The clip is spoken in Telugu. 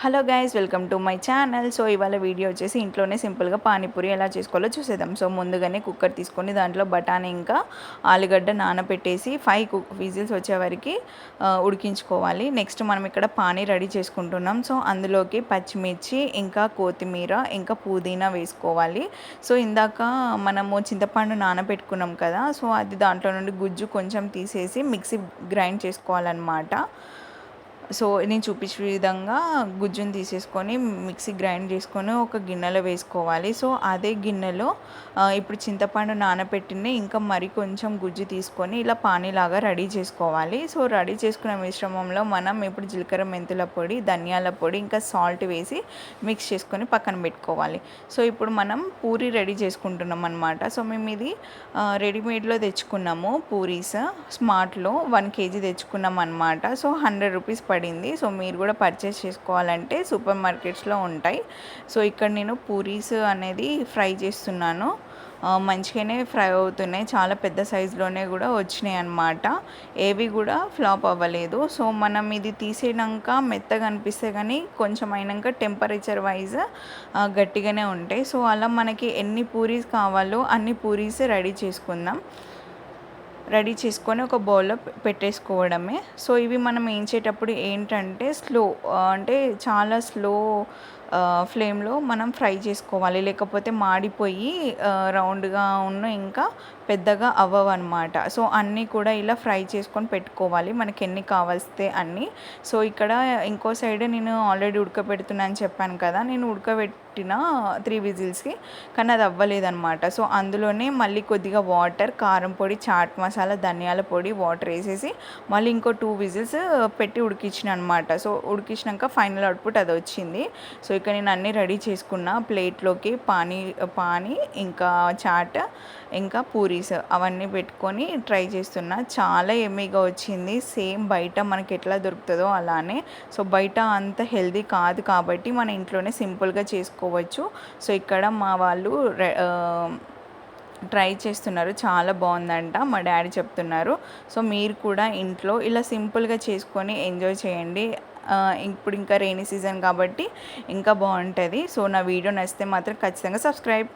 Hello guys, welcome to my channel. So ఇవాళ వీడియో వచ్చేసి ఇంట్లోనే సింపుల్గా పానీపూరి ఎలా చేసుకోవాలో చూసేద్దాం. సో ముందుగానే కుక్కర్ తీసుకొని దాంట్లో బఠానీ ఇంకా ఆలుగడ్డ నానబెట్టేసి 5 విజిల్స్ వచ్చే వరకు ఉడికించుకోవాలి. నెక్స్ట్ మనం ఇక్కడ పానీ రెడీ చేసుకుంటున్నాం. సో అందులోకి పచ్చిమిర్చి ఇంకా కొత్తిమీర ఇంకా పుదీనా వేసుకోవాలి. సో ఇందాక మనము చింతపండు నానబెట్టుకున్నాం కదా, సో అది దాంట్లో నుండి గుజ్జు కొంచెం తీసేసి మిక్సీ గ్రైండ్ చేసుకోవాలన్నమాట. సో నేను చూపించే విధంగా గుజ్జుని తీసేసుకొని మిక్సీ గ్రైండ్ చేసుకొని ఒక గిన్నెలో వేసుకోవాలి. సో అదే గిన్నెలో ఇప్పుడు చింతపండు నానబెట్టింది ఇంకా మరి కొంచెం గుజ్జు తీసుకొని ఇలా పానీలాగా రెడీ చేసుకోవాలి. సో రెడీ చేసుకున్న మిశ్రమంలో మనం ఇప్పుడు జీలకర్ర మెంతుల పొడి, ధనియాల పొడి ఇంకా సాల్ట్ వేసి మిక్స్ చేసుకొని పక్కన పెట్టుకోవాలి. సో ఇప్పుడు మనం పూరి రెడీ చేసుకుంటున్నాం అనమాట. సో మేము ఇది రెడీమేడ్లో తెచ్చుకున్నాము పూరీస్, స్మార్ట్లో 1 kg తెచ్చుకున్నాం అనమాట. సో 100 రూపీస్ పడింది. సో మీరు కూడా పర్చేస్ చేసుకోవాలంటే సూపర్ మార్కెట్స్లో ఉంటాయి. సో ఇక్కడ నేను పూరీస్ అనేది ఫ్రై చేస్తున్నాను. మంచిగానే ఫ్రై అవుతున్నాయి, చాలా పెద్ద సైజులోనే కూడా వచ్చినాయి అన్నమాట. ఏవి కూడా ఫ్లాప్ అవ్వలేదు. సో మనం ఇది తీసేనాక మెత్తగా అనిపిస్తే కానీ కొంచెం అయినాక టెంపరేచర్ వైజ్ గట్టిగానే ఉంటాయి. సో అలా మనకి ఎన్ని పూరీస్ కావాలో అన్ని పూరీస్ రెడీ చేసుకుందాం. రెడీ చేసుకొని ఒక బౌల్లో పెట్టేసుకోవడమే. సో ఇవి మనం వేయించేటప్పుడు ఏంటంటే అంటే చాలా స్లో ఫ్లేమ్లో మనం ఫ్రై చేసుకోవాలి, లేకపోతే మాడిపోయి రౌండ్గా ఇంకా పెద్దగా అవ్వవన్నమాట. సో అన్నీ కూడా ఇలా ఫ్రై చేసుకొని పెట్టుకోవాలి, మనకి ఎన్ని కావలిస్తే అన్నీ. సో ఇక్కడ ఇంకో సైడ్ నేను ఆల్రెడీ ఉడకబెడుతున్నాను చెప్పాను కదా, నేను ఉడకబెట్టిన 3 విజిల్స్కి, కానీ అది అవ్వలేదన్నమాట. సో అందులోనే మళ్ళీ కొద్దిగా వాటర్, కారం పొడి, చాట్ మసాలా, ధనియాల పొడి, వాటర్ వేసేసి మళ్ళీ ఇంకో 2 విజిల్స్ పెట్టి ఉడికించిన అనమాట. సో ఉడికించినాక ఫైనల్ అవుట్పుట్ అది వచ్చింది. సో ఇక్కడ నేను అన్నీ రెడీ చేసుకున్న ప్లేట్లోకి పానీ ఇంకా చాట్ ఇంకా పూరీస్ అవన్నీ పెట్టుకొని ట్రై చేస్తున్నా. చాలా ఎమ్మీగా వచ్చింది, సేమ్ బయట మనకి ఎట్లా దొరుకుతుందో అలానే. సో బయట అంత హెల్దీ కాదు కాబట్టి మన ఇంట్లోనే సింపుల్గా చేసుకోవచ్చు. సో ఇక్కడ మా వాళ్ళు ట్రై చేస్తున్నారు, చాలా బాగుందంట మా డాడీ చెప్తున్నారు. సో మీరు కూడా ఇంట్లో ఇలా సింపుల్గా చేసుకొని ఎంజాయ్ చేయండి. ఇప్పుడు ఇంకా రెయినీ సీజన్ కాబట్టి ఇంకా బాగుంటుంది. సో నా వీడియో నచ్చితే మాత్రం ఖచ్చితంగా సబ్స్క్రైబ్.